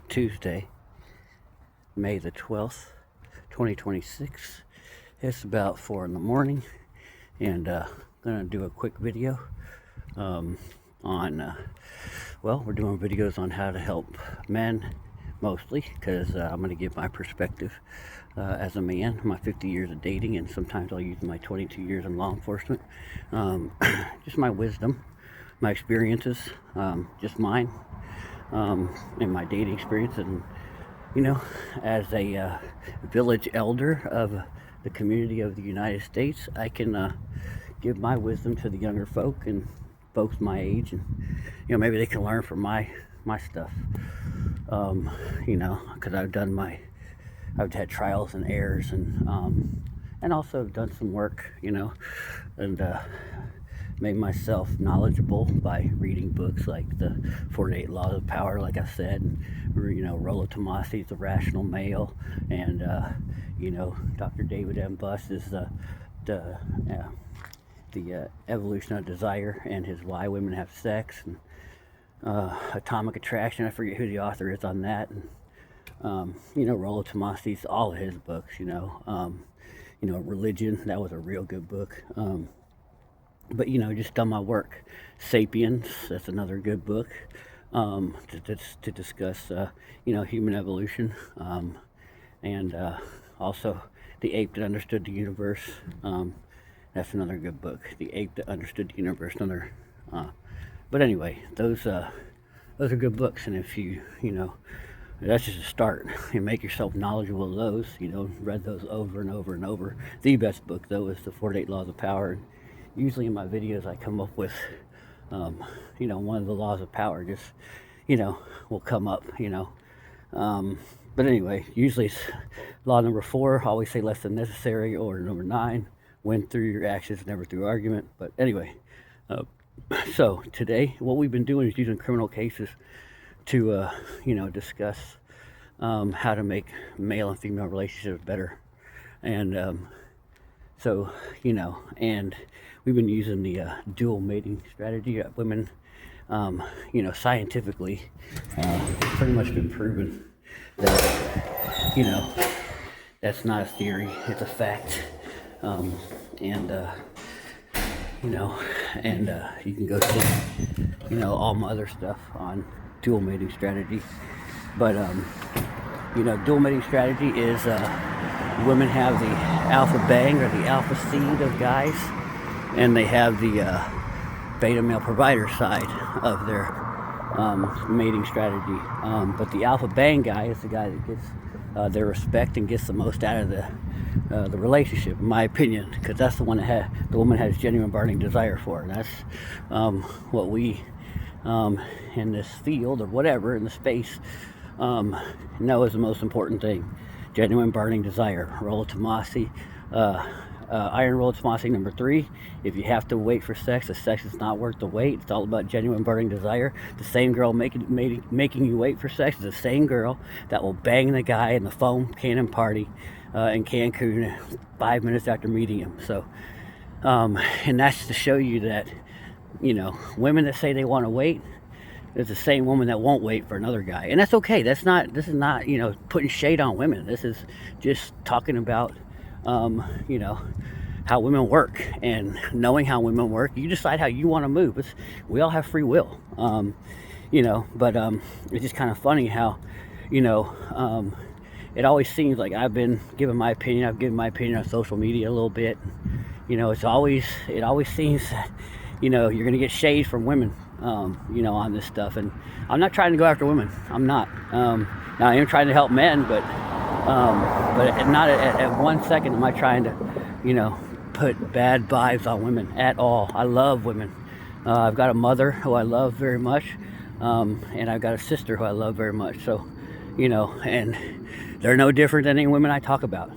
Tuesday, May the 12th, 2026. It's about 4 in the morning, and I'm gonna do a quick video on we're doing videos on how to help men, mostly because I'm going to give my perspective as a man, my 50 years of dating, and sometimes I'll use my 22 years in law enforcement. Just my wisdom, my experiences, just mine, and my dating experience. And as a village elder of the community of the United States, I can give my wisdom to the younger folk and folks my age, and maybe they can learn from my stuff. Because I've had trials and errors, and also done some work, and made myself knowledgeable by reading books like the 48 Laws of Power, like I said, Rollo Tomasi's The Rational Male, and Dr. David M. Buss is the Evolution of Desire, and his Why Women Have Sex, and Atomic Attraction. I forget who the author is on that. And Rollo Tomasi's, all of his books. Religion, that was a real good book. But just done my work. Sapiens, that's another good book to discuss human evolution, and also The Ape That Understood the Universe. That's another good book. The Ape That Understood the Universe. But anyway, those are good books, and if you that's just a start. You make yourself knowledgeable of those. Read those over and over and over. The best book though is the 48 Laws of Power. And usually in my videos I come up with one of the laws of power. Just will come up. But anyway, usually it's law number 4. Always say less than necessary, or number 9. Win through your actions, never through argument. But anyway, so today what we've been doing is using criminal cases to discuss how to make male and female relationships better. And and we've been using the dual mating strategy. Women, scientifically, pretty much been proven that that's not a theory, it's a fact. And you can go see all my other stuff on dual mating strategy. But dual mating strategy is women have the alpha bang, or the alpha seed of guys, and they have the beta male provider side of their mating strategy. But the alpha bang guy is the guy that gets their respect and gets the most out of the relationship, in my opinion, because that's the one that the woman has genuine burning desire for, and that's what we in this field, or whatever, in the space, know is the most important thing. Genuine burning desire. Rollo Tomasi, Iron Rollo Tomasi number 3. If you have to wait for sex, the sex is not worth the wait. It's all about genuine burning desire. The same girl making you wait for sex is the same girl that will bang the guy in the foam cannon party in Cancun 5 minutes after meeting him. So, and that's to show you that women that say they want to wait is the same woman that won't wait for another guy, and that's okay. This is not putting shade on women. This is just talking about how women work, and knowing how women work, you decide how you want to move. We all have free will, but it's just kind of funny how it always seems like I've been giving my opinion. I've given my opinion on social media a little bit. It always seems that you're gonna get shade from women on this stuff, and I'm not trying to go after women. I'm not. Now I am trying to help men, but not at 1 second am I trying to put bad vibes on women at all. I love women. I've got a mother who I love very much, and I've got a sister who I love very much. So and they're no different than any women I talk about.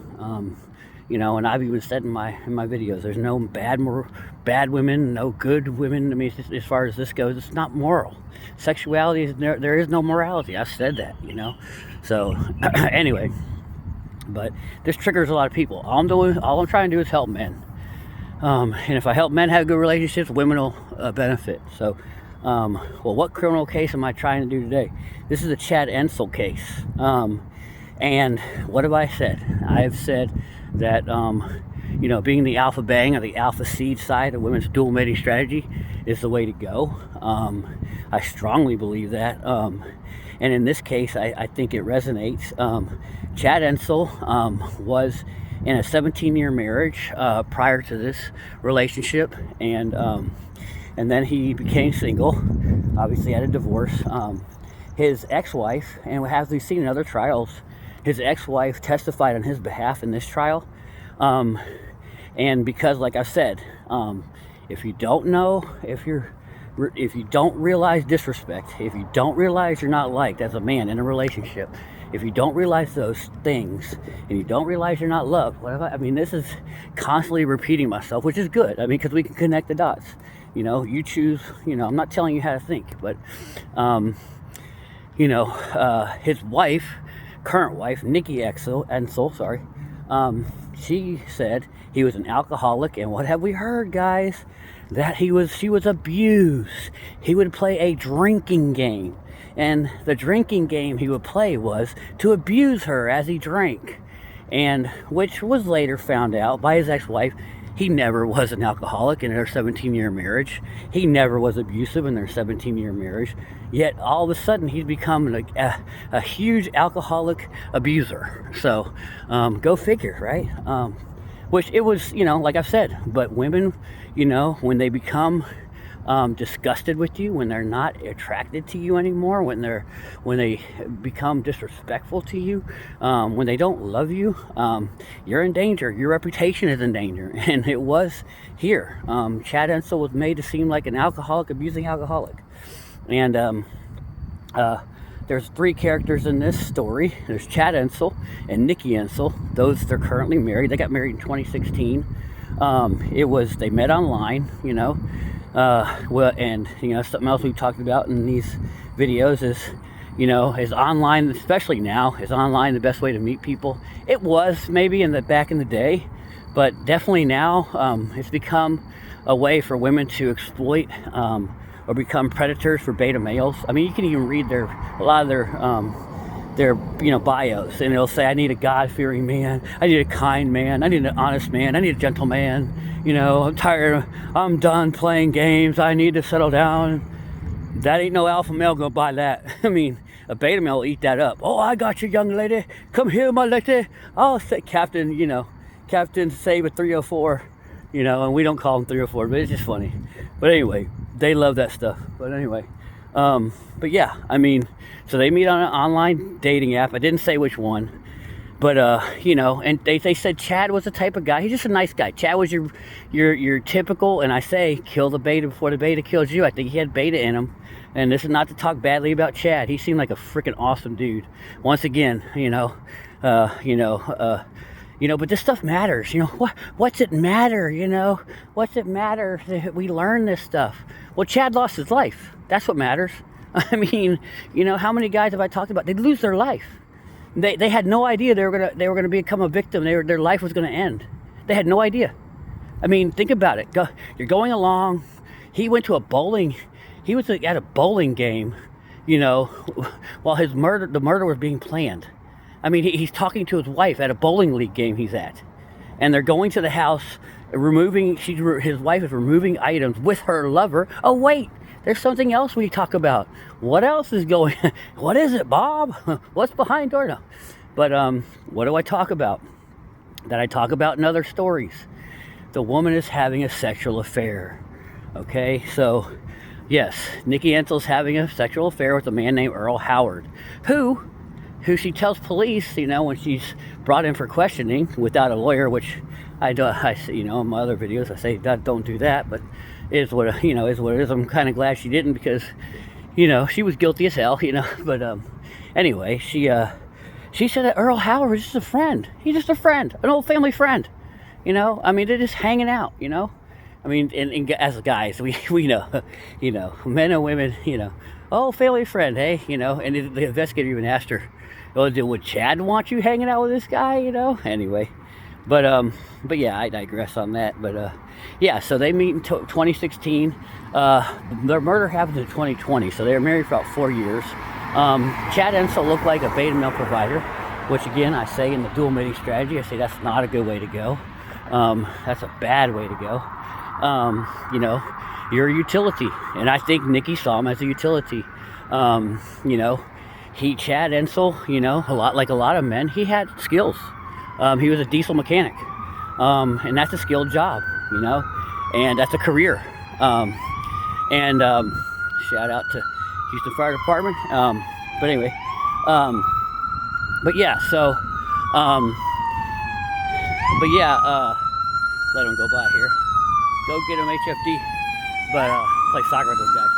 And I've even said in my videos, there's no bad women, no good women. I mean, as far as this goes, it's not moral. Sexuality is there is no morality. I've said that, So anyway, but this triggers a lot of people. All I'm trying to do is help men. And if I help men have good relationships, women will benefit. So Well, what criminal case am I trying to do today? This is a Chad Ensel case. And what have I said? I have said that, being the alpha bang or the alpha seed side of women's dual mating strategy is the way to go. I strongly believe that. And in this case, I think it resonates. Chad Ensel was in a 17-year marriage prior to this relationship, and then he became single. Obviously, had a divorce. His ex-wife, and as we've seen in other trials, his ex-wife testified on his behalf in this trial. And because, like I said, if you don't know, if you don't realize disrespect, if you don't realize you're not liked as a man in a relationship, if you don't realize those things, and you don't realize you're not loved, this is constantly repeating myself, which is good. Because we can connect the dots. You choose. I'm not telling you how to think, but his wife, current wife, Nikki Ensel, she said he was an alcoholic, and what have we heard, guys? That she was abused. He would play a drinking game, and the drinking game he would play was to abuse her as he drank, and which was later found out by his ex-wife. He never was an alcoholic in their 17-year marriage. He never was abusive in their 17-year marriage. Yet all of a sudden he's become a huge alcoholic abuser. So go figure, right? Which it was, like I've said, but women, when they become disgusted with you, when they're not attracted to you anymore, when they become disrespectful to you, when they don't love you, you're in danger. Your reputation is in danger, and it was here. Chad Ensel was made to seem like an alcoholic, abusing alcoholic, and there's three characters in this story. There's Chad Ensel and Nikki Ensel. They're currently married. They got married in 2016. They met online, and something else we've talked about in these videos is, is online, especially now, is online the best way to meet people? It was maybe back in the day, but definitely now it's become a way for women to exploit or become predators for beta males. You can even read a lot of their bios, and it'll say, I need a God-fearing man, I need a kind man, I need an honest man, I need a gentle man, I'm tired, I'm done playing games, I need to settle down. That ain't no alpha male gonna buy that. A beta male will eat that up. Oh, I got you, young lady, come here, my lady. I'll say Captain Save at 304, and we don't call him 304, but it's just funny. But anyway, they love that stuff. But anyway, but yeah, so they meet on an online dating app. I didn't say which one, but and they said Chad was the type of guy. He's just a nice guy. Chad was your typical, and I say, kill the beta before the beta kills you. I think he had beta in him, and this is not to talk badly about Chad. He seemed like a freaking awesome dude. Once again, but this stuff matters. What's it matter? What's it matter that we learn this stuff? Well, Chad lost his life. That's what matters. How many guys have I talked about? They'd lose their life. They had no idea they were gonna become a victim. Their life was gonna end. They had no idea. Think about it. You're going along. He went to a bowling. He was at a bowling game, while the murder was being planned. He's talking to his wife at a bowling league game he's at, and they're going to the house, his wife is removing items with her lover. Oh wait, there's something else we talk about. What else is going? What is it, Bob? What's behind door? No. But what do I talk about? That I talk about in other stories. The woman is having a sexual affair. Okay, so yes, Nikki Ensel's having a sexual affair with a man named Earl Howard, who she tells police, when she's brought in for questioning without a lawyer, which in my other videos I say don't do that, but is what it is. I'm kind of glad she didn't, because she was guilty as hell, but anyway, she said that Earl Howard is just a friend. He's just a friend, an old family friend. They're just hanging out. And as guys, we know, men and women, oh, family friend, hey, and the investigator even asked her, oh, would Chad want you hanging out with this guy, Anyway, but yeah, I digress on that. But yeah, so they meet in 2016. Their murder happened in 2020, so they were married for about 4 years. Chad Ensel looked like a beta male provider, which again, I say in the dual mating strategy, I say that's not a good way to go. That's a bad way to go. You know, you're a utility, and I think Nikki saw him as a utility. You know, Chad Ensel, you know, a lot of men, he had skills. He was a diesel mechanic, and that's a skilled job, you know, and that's a career. Shout out to Houston Fire Department. But anyway, but yeah, so, let him go by here. Go get him HFD, but play soccer with those guys.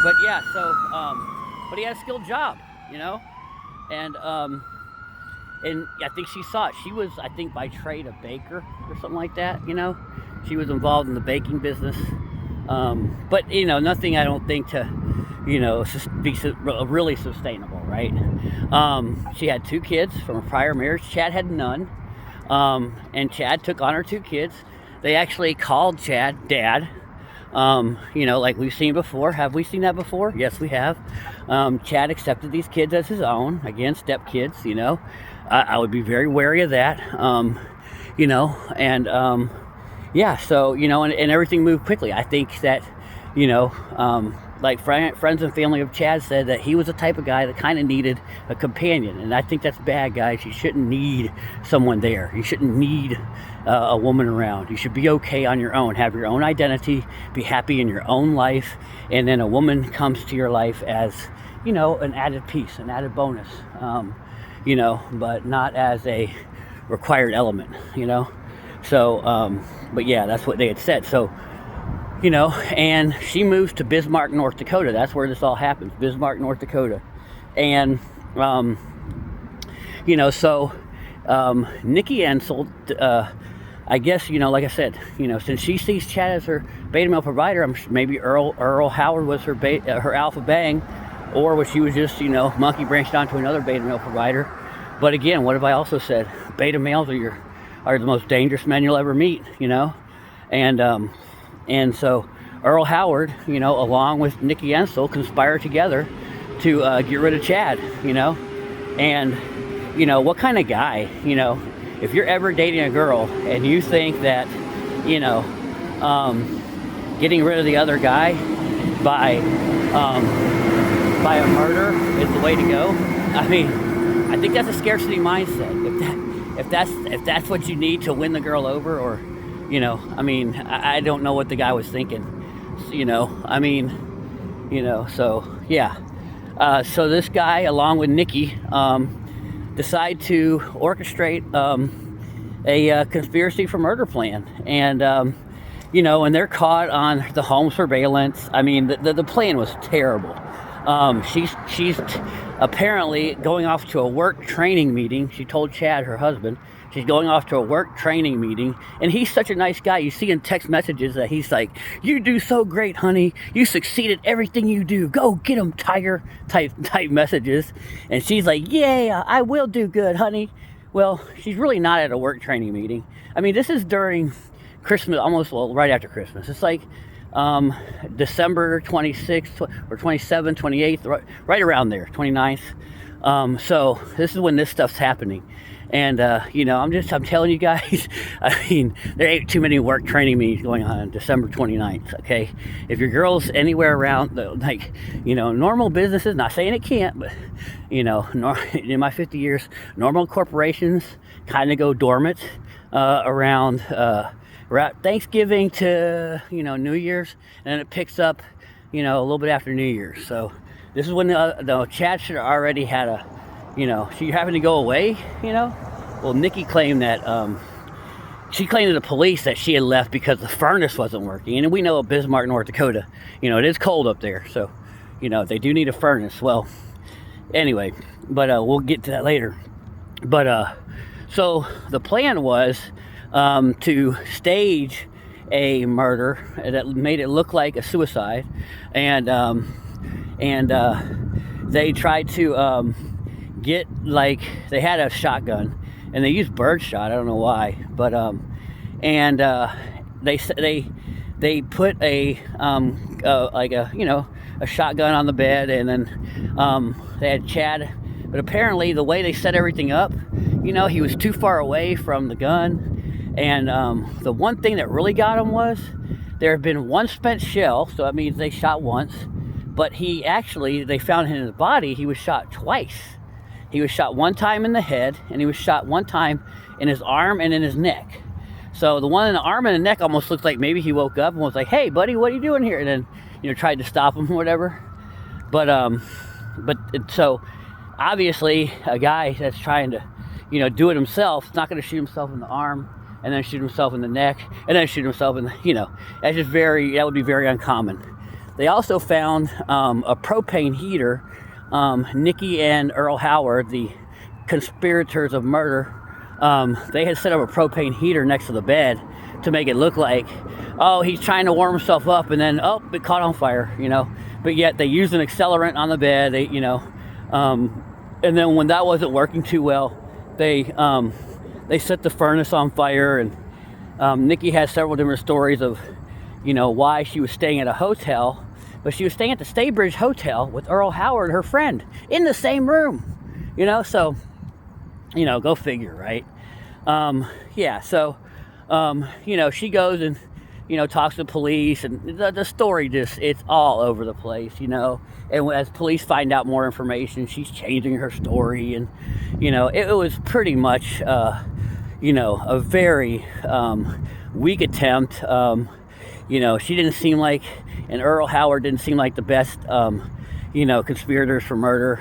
But yeah, so, but he had a skilled job, you know, and I think she saw it. She was, I think, by trade a baker or something like that, you know. She was involved in the baking business. But, you know, nothing I don't think to, you know, be really sustainable, right? She had 2 kids from a prior marriage. Chad had none. And Chad took on her 2 kids. They actually called Chad Dad. You know, like we've seen before. Have we seen that before? Yes, we have. Chad accepted these kids as his own. Again, step kids, you know. I would be very wary of that. You know, and yeah, so, you know, and everything moved quickly. I think that, you know, like friends and family of Chad said that he was the type of guy that kind of needed a companion. And I think that's bad, guys. You shouldn't need someone there. You shouldn't need a woman around. You should be okay on your own. Have your own identity. Be happy in your own life. And then a woman comes to your life as, you know, an added piece, an added bonus, you know, but not as a required element, you know. So, but yeah, that's what they had said. So, you know, and she moves to Bismarck, North Dakota. That's where this all happens, Bismarck, North Dakota. And, you know, so Nikki Ensel, I guess, you know, like I said, you know, since she sees Chad as her beta male provider, maybe Earl Howard was her alpha bang, or she was just, you know, monkey branched onto another beta male provider. But again, what have I also said? Beta males are the most dangerous men you'll ever meet, you know, and so Earl Howard, you know, along with Nikki Ensel, conspire together to get rid of Chad, you know, and you know, what kind of guy, you know, if you're ever dating a girl and you think that, you know, getting rid of the other guy by a murder is the way to go. I mean, I think that's a scarcity mindset. If that's what you need to win the girl over, or, you know, I mean, I don't know what the guy was thinking, you know, I mean, you know, so yeah. So this guy, along with Nikki, decide to orchestrate a conspiracy for murder plan. And, you know, and they're caught on the home surveillance. I mean, the plan was terrible. She's apparently going off to a work training meeting. She told Chad, her husband, she's going off to a work training meeting, and he's such a nice guy. You see in text messages that he's like, "You do so great, honey. You succeed at everything you do. Go get him, tiger," type messages. And she's like, "Yeah, I will do good, honey." Well, she's really not at a work training meeting. I mean, this is during Christmas, almost, well, right after Christmas. It's like December 26th or 27th, 28th, right around there, 29th. So this is when this stuff's happening. And, you know, I'm telling you guys, I mean, there ain't too many work training meetings going on December 29th, okay? If your girl's anywhere around, like, you know, normal businesses, not saying it can't, but, you know, in my 50 years, normal corporations kind of go dormant around Thanksgiving to, you know, New Year's, and then it picks up, you know, a little bit after New Year's. So this is when the Chad should have already had a, you know, she having to go away, you know. Well, Nikki claimed that, she claimed to the police that she had left because the furnace wasn't working. And we know at Bismarck, North Dakota, you know, it is cold up there. So, you know, they do need a furnace. Well, anyway, but we'll get to that later. But so the plan was to stage a murder that made it look like a suicide, and they tried to get, like, they had a shotgun and they used birdshot. I don't know why, but they they put a like a, you know, a shotgun on the bed, and then they had Chad. But apparently the way they set everything up, you know, he was too far away from the gun. And the one thing that really got him was there had been one spent shell, so that means they shot once. But he actually, they found in his body, he was shot twice. He was shot one time in the head, and he was shot one time in his arm and in his neck. So the one in the arm and the neck almost looked like maybe he woke up and was like, "Hey, buddy, what are you doing here?" And then, you know, tried to stop him or whatever. But so obviously a guy that's trying to, you know, do it himself is not going to shoot himself in the arm and then shoot himself in the neck and then shoot himself in the, you know, that would be very uncommon. They also found a propane heater. Nikki and Earl Howard, the conspirators of murder, they had set up a propane heater next to the bed to make it look like, oh, he's trying to warm himself up, and then, oh, it caught on fire, you know. But yet they used an accelerant on the bed, you know. And then when that wasn't working too well, they set the furnace on fire. And Nikki has several different stories of, you know, why she was staying at a hotel. But she was staying at the Staybridge Hotel with Earl Howard, her friend, in the same room, you know. So, you know, go figure, right? Yeah, so, you know, she goes and, you know, talks to police, and the story just, it's all over the place, you know. And as police find out more information, she's changing her story. And, you know, it was pretty much, you know, a very weak attempt. You know, she didn't seem like, and Earl Howard didn't seem like the best, you know, conspirators for murder.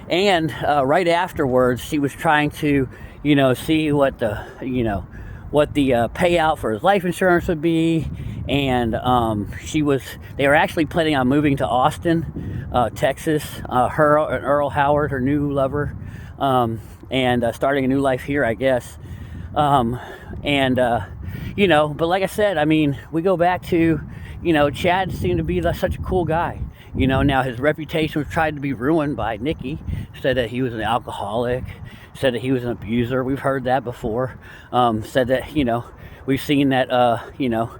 And right afterwards, she was trying to, you know, see what the, you know, what the payout for his life insurance would be. And they were actually planning on moving to Austin, Texas, her and Earl Howard, her new lover, and starting a new life here, I guess. You know, but like I said, I mean, we go back to, you know, Chad seemed to be such a cool guy. You know, now his reputation was tried to be ruined by Nikki. Said that he was an alcoholic, said that he was an abuser. We've heard that before. Said that, you know, we've seen that, you know,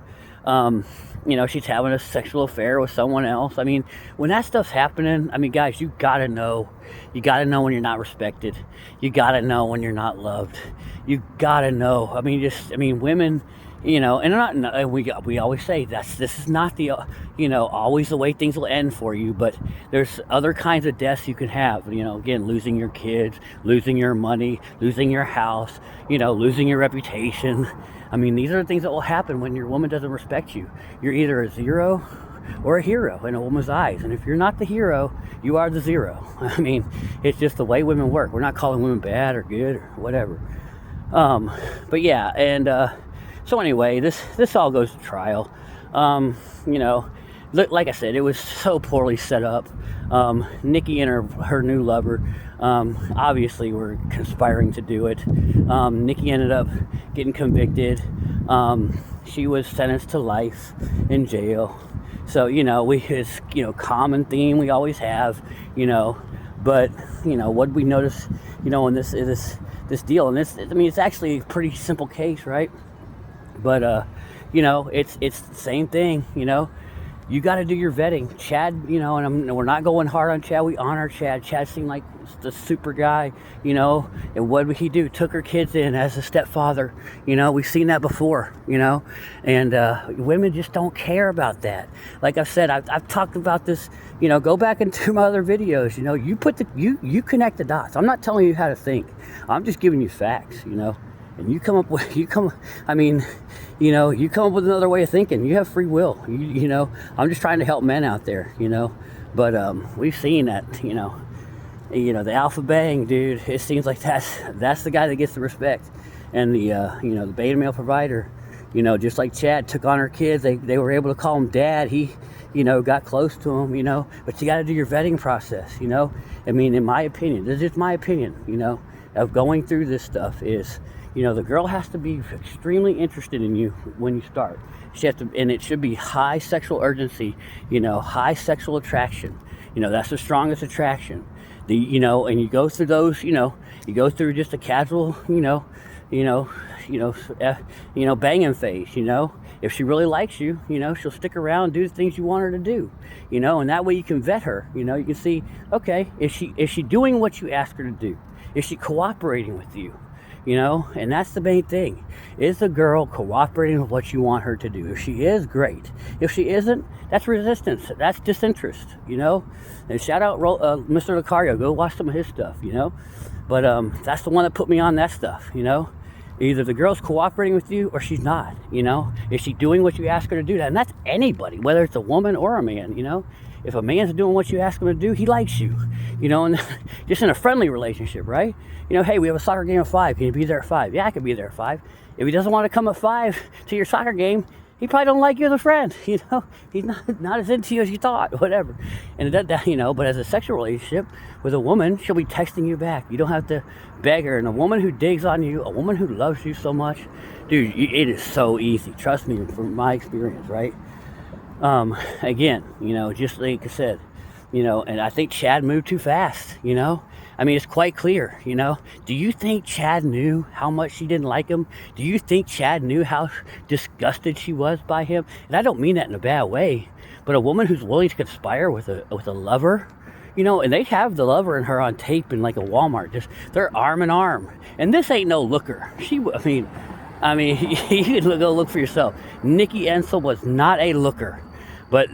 she's having a sexual affair with someone else. I mean, when that stuff's happening, I mean, guys, you gotta know. You gotta know when you're not respected. You gotta know when you're not loved. You gotta know. I mean, women, you know, and we always say this is not the, you know, always the way things will end for you, but there's other kinds of deaths you can have. You know, again, losing your kids, losing your money, losing your house, you know, losing your reputation. I mean, these are the things that will happen when your woman doesn't respect you. You're either a zero or a hero in a woman's eyes. And if you're not the hero, you are the zero. I mean, it's just the way women work. We're not calling women bad or good or whatever. But yeah, and so anyway, this all goes to trial. You know, like I said, it was so poorly set up. Nikki and her new lover obviously were conspiring to do it. Nikki ended up getting convicted. She was sentenced to life in jail. So, you know, it's, you know, common theme we always have, you know. But, you know, what we notice, you know, in this deal, and I mean, it's actually a pretty simple case, right? But you know, it's the same thing, you know. You got to do your vetting. Chad, you know, and we're not going hard on Chad. We honor Chad. Chad seemed like the super guy, you know. And what did he do? Took her kids in as a stepfather. You know, we've seen that before, you know. And women just don't care about that. Like I've said, I've talked about this, you know. Go back into my other videos. You know, you connect the dots. I'm not telling you how to think. I'm just giving you facts, you know. And you come up with another way of thinking. You have free will. You know, I'm just trying to help men out there, you know. But we've seen that, you know, the alpha bang, dude. It seems like that's the guy that gets the respect. And the you know, the beta male provider, you know, just like Chad took on her kids, they were able to call him dad. He, you know, got close to him, you know. But you got to do your vetting process, you know. I mean, in my opinion, this is my opinion, you know, of going through this stuff is, you know, the girl has to be extremely interested in you when you start. She has to, and it should be high sexual urgency, you know, high sexual attraction. You know, that's the strongest attraction. You know, and you go through those, you know, you go through just a casual, banging phase, you know, if she really likes you, she'll stick around and do the things you want her to do, and that way you can vet her. You can see, okay, is she doing what you ask her to do? Is she cooperating with you? And that's the main thing. Is the girl cooperating with what you want her to do? If she is, great. If she isn't, that's resistance. That's disinterest, And shout out Mr. Lucario. Go watch some of his stuff, But that's the one that put me on that stuff, Either the girl's cooperating with you or she's not, Is she doing what you ask her to do? And that's anybody, whether it's a woman or a man, If a man's doing what you ask him to do, he likes you, and just in a friendly relationship, right? Hey, we have a soccer game at 5. Can you be there at 5? Yeah, I can be there at 5. If he doesn't want to come at 5 to your soccer game, he probably don't like you as a friend, He's not as into you as you thought, whatever. And but as a sexual relationship with a woman, she'll be texting you back. You don't have to beg her. And a woman who digs on you, a woman who loves you so much, dude, it is so easy. Trust me, from my experience, right? Again, just like I said, and I think Chad moved too fast, I mean, it's quite clear, Do you think Chad knew how much she didn't like him? Do you think Chad knew how disgusted she was by him? And I don't mean that in a bad way, but a woman who's willing to conspire with a lover, and they have the lover and her on tape in like a Walmart, they're arm in arm. And this ain't no looker. I mean, you can go look for yourself. Nikki Ensel was not a looker, but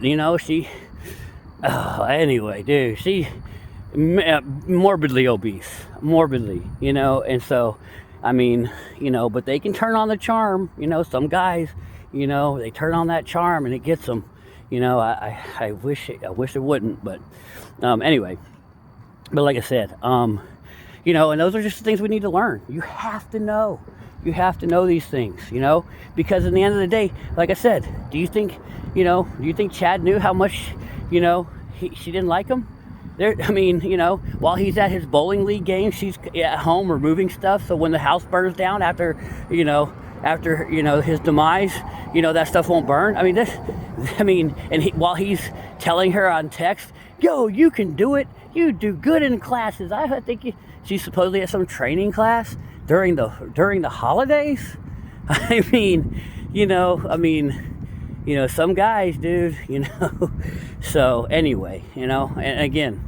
anyway, dude, she morbidly obese, and so, but they can turn on the charm, some guys, they turn on that charm and it gets them, I wish it wouldn't, but, anyway, but like I said, and those are just the things we need to learn. You have to know these things, because in the end of the day, like I said, do you think Chad knew how much, she didn't like him? While he's at his bowling league game, she's at home removing stuff. So when the house burns down after his demise, that stuff won't burn. While he's telling her on text, yo, you can do it. You do good in classes. I think she's supposedly at some training class during the holidays. Some guys, dude, so anyway, and again,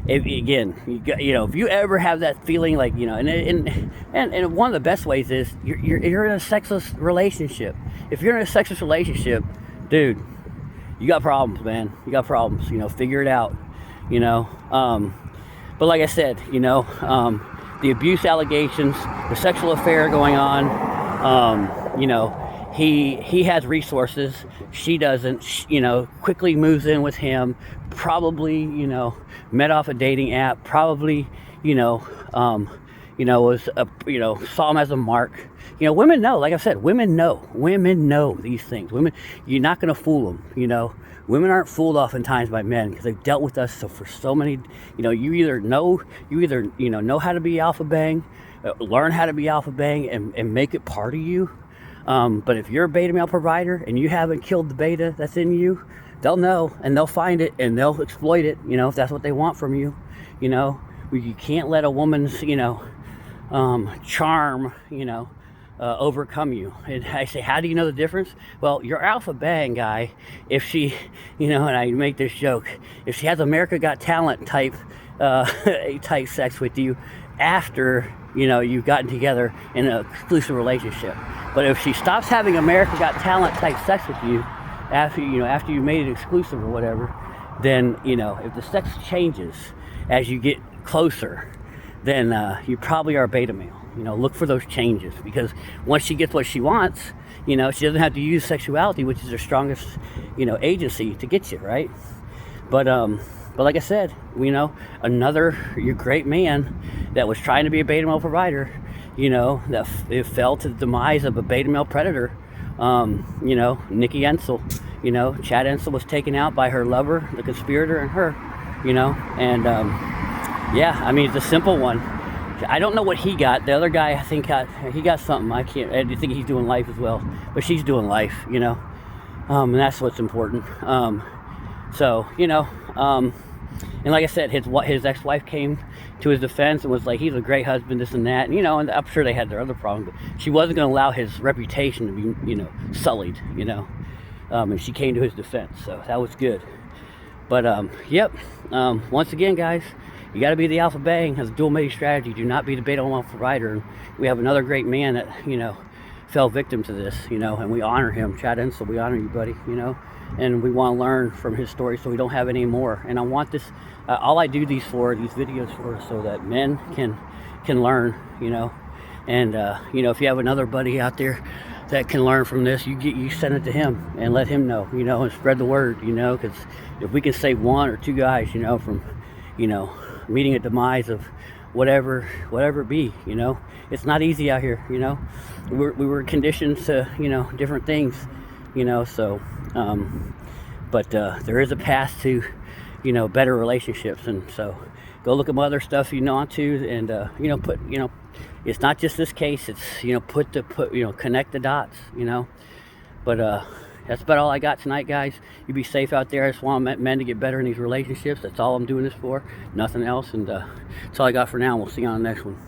if you ever have that feeling like, and one of the best ways is you're in a sexless relationship. If you're in a sexless relationship, dude, you got problems, man. You got problems, figure it out, but like I said, the abuse allegations, the sexual affair going on, he has resources, she doesn't, quickly moves in with him, probably, met off a dating app, probably, saw him as a mark. Women know, like I said, women know these things. Women, you're not going to fool them, Women aren't fooled oftentimes by men because they've dealt with us for so many, you either know how to be alpha bang, learn how to be alpha bang and make it part of you. But if you're a beta male provider and you haven't killed the beta that's in you, they'll know and they'll find it and they'll exploit it, if that's what they want from you. You can't let a woman's, charm, overcome you. And I say, how do you know the difference? Well, your alpha bang guy, if she, and I make this joke, if she has America Got Talent type sex with you after, you've gotten together in an exclusive relationship. But if she stops having America Got Talent type sex with you after you made it exclusive or whatever, then, if the sex changes as you get closer, then you probably are a beta male. Look for those changes, because once she gets what she wants, she doesn't have to use sexuality, which is her strongest, agency to get you, right? But like I said, another great man that was trying to be a beta male provider, that it fell to the demise of a beta male predator, Nikki Ensel, Chad Ensel was taken out by her lover, the conspirator, and her, and it's a simple one. I don't know what he got. The other guy, I think, he got something. I think he's doing life as well, but she's doing life, and that's what's important. And like I said, his ex-wife came to his defense and was like, he's a great husband, this and that, and, you know, and I'm sure they had their other problems, but she wasn't going to allow his reputation to be, you know, sullied, you know. And she came to his defense, so that was good. But yep, once again, guys, you got to be the alpha bang, has a dual mating strategy. Do not be the beta alpha rider. And we have another great man that, you know, fell victim to this, you know, and we honor him. Chad Ensel, we honor you, buddy, you know, and we want to learn from his story so we don't have any more. And I want this, all I do these videos for, so that men can learn, you know. And you know, if you have another buddy out there that can learn from this, you send it to him and let him know, you know, and spread the word, you know, because if we can save one or two guys, you know, from, you know, meeting a demise of whatever it be, you know, it's not easy out here, you know. We were conditioned to, you know, different things, you know. So but there is a path to, you know, better relationships. And so go look at my other stuff you know on to, and you know, put, you know, it's not just this case, it's, you know, you know, connect the dots, you know. But that's about all I got tonight, guys. You be safe out there. I just want men to get better in these relationships. That's all I'm doing this for, nothing else. And that's all I got for now. We'll see you on the next one.